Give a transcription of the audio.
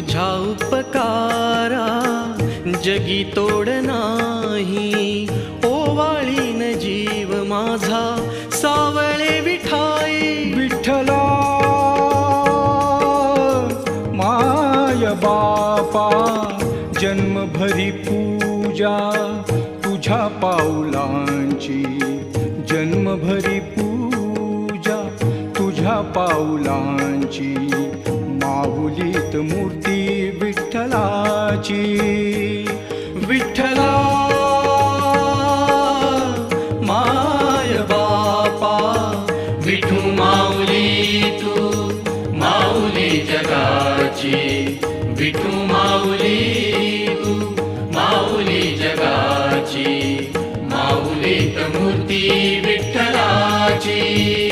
तुझ्या उपकारा जगी तोड नाही, ओवाळीन जीव माझा सावळे विठाई. विठ्ठला माय बापा जन्मभरी पूजा तुझ्या पाऊलांची, जन्मभरी पूजा तुझ्या पाऊलांची. माऊलीत मूर्ती विठ्ठलाची. विठ्ठला माय बापा विठू माऊली तू माऊली जगाची. विठू माऊली तू माऊली जगाची. माऊलीत मूर्ती विठ्ठलाची.